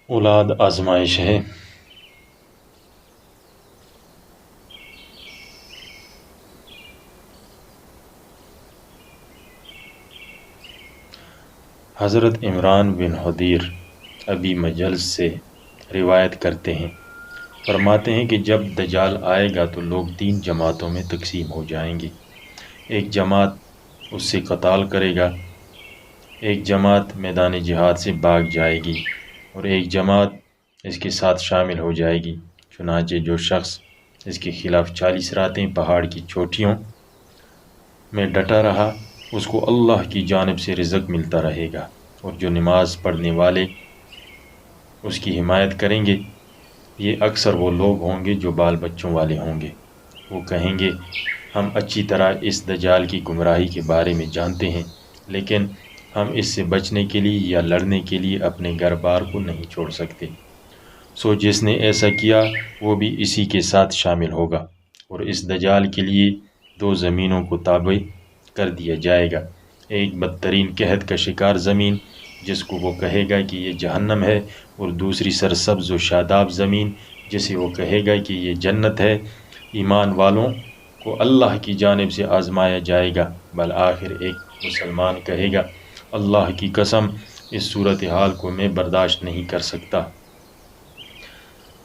اولاد آزمائش ہے۔ حضرت عمران بن حدیر ابی مجلس سے روایت کرتے ہیں، فرماتے ہیں کہ جب دجال آئے گا تو لوگ 3 جماعتوں میں تقسیم ہو جائیں گے۔ ایک جماعت اس سے قتال کرے گا، ایک جماعت میدان جہاد سے بھاگ جائے گی، اور ایک جماعت اس کے ساتھ شامل ہو جائے گی۔ چنانچہ جو شخص اس کے خلاف 40 راتیں پہاڑ کی چوٹیوں میں ڈٹا رہا، اس کو اللہ کی جانب سے رزق ملتا رہے گا، اور جو نماز پڑھنے والے اس کی حمایت کریں گے، یہ اکثر وہ لوگ ہوں گے جو بال بچوں والے ہوں گے۔ وہ کہیں گے ہم اچھی طرح اس دجال کی گمراہی کے بارے میں جانتے ہیں، لیکن ہم اس سے بچنے کے لیے یا لڑنے کے لیے اپنے گھر بار کو نہیں چھوڑ سکتے۔ سو جس نے ایسا کیا وہ بھی اسی کے ساتھ شامل ہوگا، اور اس دجال کے لیے 2 زمینوں کو تابع کر دیا جائے گا، ایک بدترین قحط کا شکار زمین جس کو وہ کہے گا کہ یہ جہنم ہے، اور دوسری سرسبز و شاداب زمین جسے وہ کہے گا کہ یہ جنت ہے۔ ایمان والوں کو اللہ کی جانب سے آزمایا جائے گا، بالآخر ایک مسلمان کہے گا اللہ کی قسم اس صورتحال کو میں برداشت نہیں کر سکتا،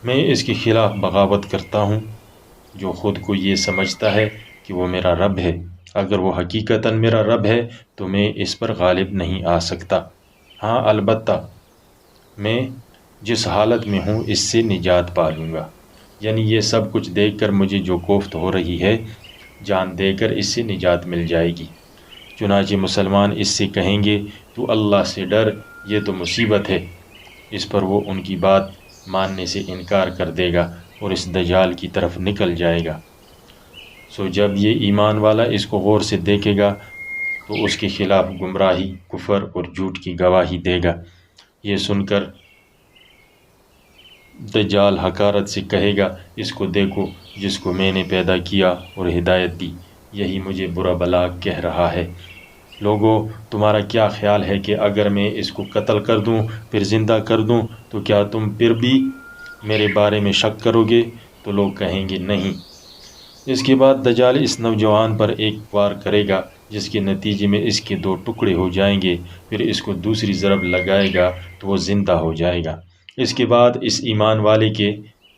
میں اس کے خلاف بغاوت کرتا ہوں۔ جو خود کو یہ سمجھتا ہے کہ وہ میرا رب ہے، اگر وہ حقیقتاً میرا رب ہے تو میں اس پر غالب نہیں آ سکتا۔ ہاں البتہ میں جس حالت میں ہوں اس سے نجات پا لوں گا، یعنی یہ سب کچھ دیکھ کر مجھے جو کوفت ہو رہی ہے، جان دے کر اس سے نجات مل جائے گی۔ چنانچہ مسلمان اس سے کہیں گے تو اللہ سے ڈر، یہ تو مصیبت ہے۔ اس پر وہ ان کی بات ماننے سے انکار کر دے گا اور اس دجال کی طرف نکل جائے گا۔ سو جب یہ ایمان والا اس کو غور سے دیکھے گا تو اس کے خلاف گمراہی، کفر اور جھوٹ کی گواہی دے گا۔ یہ سن کر دجال حقارت سے کہے گا اس کو دیکھو جس کو میں نے پیدا کیا اور ہدایت دی، یہی مجھے برا بلا کہہ رہا ہے۔ لوگوں تمہارا کیا خیال ہے کہ اگر میں اس کو قتل کر دوں پھر زندہ کر دوں تو کیا تم پھر بھی میرے بارے میں شک کرو گے؟ تو لوگ کہیں گے نہیں۔ اس کے بعد دجال اس نوجوان پر ایک وار کرے گا جس کے نتیجے میں اس کے 2 ٹکڑے ہو جائیں گے، پھر اس کو دوسری ضرب لگائے گا تو وہ زندہ ہو جائے گا۔ اس کے بعد اس ایمان والے کے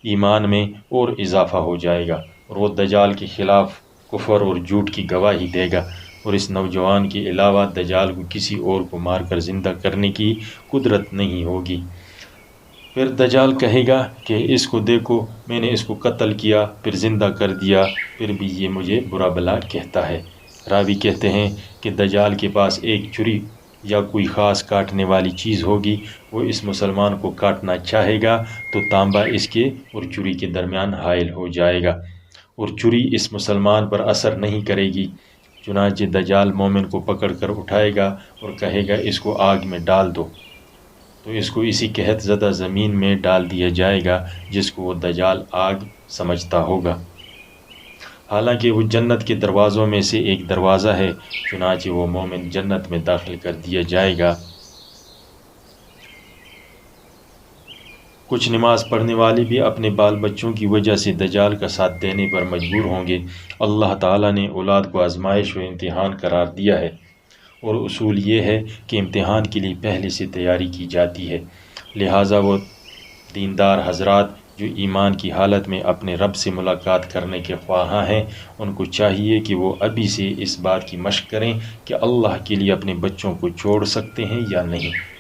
ایمان میں اور اضافہ ہو جائے گا، اور وہ دجال کے خلاف کفر اور جھوٹ کی گواہی دے گا، اور اس نوجوان کے علاوہ دجال کو کسی اور کو مار کر زندہ کرنے کی قدرت نہیں ہوگی۔ پھر دجال کہے گا کہ اس کو دیکھو میں نے اس کو قتل کیا پھر زندہ کر دیا، پھر بھی یہ مجھے برا بلا کہتا ہے۔ راوی کہتے ہیں کہ دجال کے پاس ایک چھری یا کوئی خاص کاٹنے والی چیز ہوگی، وہ اس مسلمان کو کاٹنا چاہے گا تو تانبا اس کے اور چھری کے درمیان حائل ہو جائے گا، اور چھری اس مسلمان پر اثر نہیں کرے گی۔ چنانچہ دجال مومن کو پکڑ کر اٹھائے گا اور کہے گا اس کو آگ میں ڈال دو، تو اس کو اسی قحط زدہ زمین میں ڈال دیا جائے گا جس کو وہ دجال آگ سمجھتا ہوگا، حالانکہ وہ جنت کے دروازوں میں سے ایک دروازہ ہے۔ چنانچہ وہ مومن جنت میں داخل کر دیا جائے گا۔ کچھ نماز پڑھنے والے بھی اپنے بال بچوں کی وجہ سے دجال کا ساتھ دینے پر مجبور ہوں گے۔ اللہ تعالیٰ نے اولاد کو آزمائش و امتحان قرار دیا ہے، اور اصول یہ ہے کہ امتحان کے لیے پہلے سے تیاری کی جاتی ہے۔ لہٰذا وہ دیندار حضرات جو ایمان کی حالت میں اپنے رب سے ملاقات کرنے کے خواہاں ہیں، ان کو چاہیے کہ وہ ابھی سے اس بات کی مشق کریں کہ اللہ کے لیے اپنے بچوں کو چھوڑ سکتے ہیں یا نہیں۔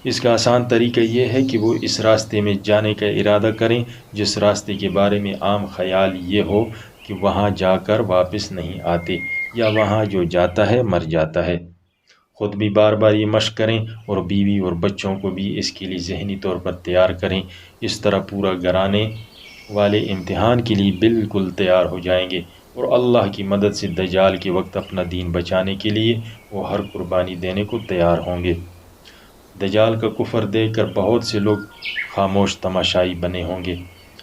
اس کا آسان طریقہ یہ ہے کہ وہ اس راستے میں جانے کا ارادہ کریں جس راستے کے بارے میں عام خیال یہ ہو کہ وہاں جا کر واپس نہیں آتے، یا وہاں جو جاتا ہے مر جاتا ہے۔ خود بھی بار بار یہ مشق کریں اور بیوی اور بچوں کو بھی اس کے لیے ذہنی طور پر تیار کریں۔ اس طرح پورا گھرانے والے امتحان کے لیے بالکل تیار ہو جائیں گے، اور اللہ کی مدد سے دجال کے وقت اپنا دین بچانے کے لیے وہ ہر قربانی دینے کو تیار ہوں گے۔ دجال کا کفر دیکھ کر بہت سے لوگ خاموش تماشائی بنے ہوں گے۔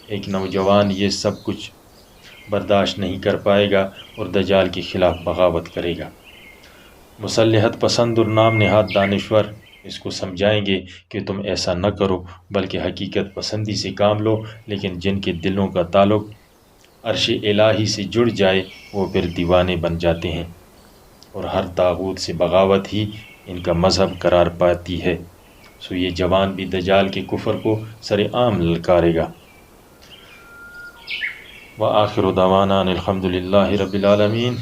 ایک نوجوان یہ سب کچھ برداشت نہیں کر پائے گا اور دجال کے خلاف بغاوت کرے گا۔ مصلحت پسند اور نام نہاد دانشور اس کو سمجھائیں گے کہ تم ایسا نہ کرو بلکہ حقیقت پسندی سے کام لو، لیکن جن کے دلوں کا تعلق عرش الہی سے جڑ جائے وہ پھر دیوانے بن جاتے ہیں، اور ہر طاغوت سے بغاوت ہی ان کا مذہب قرار پاتی ہے۔ سو یہ جوان بھی دجال کے کفر کو سر عام للکارے گا۔ وآخر دعوانا ان الحمد للہ رب العالمین۔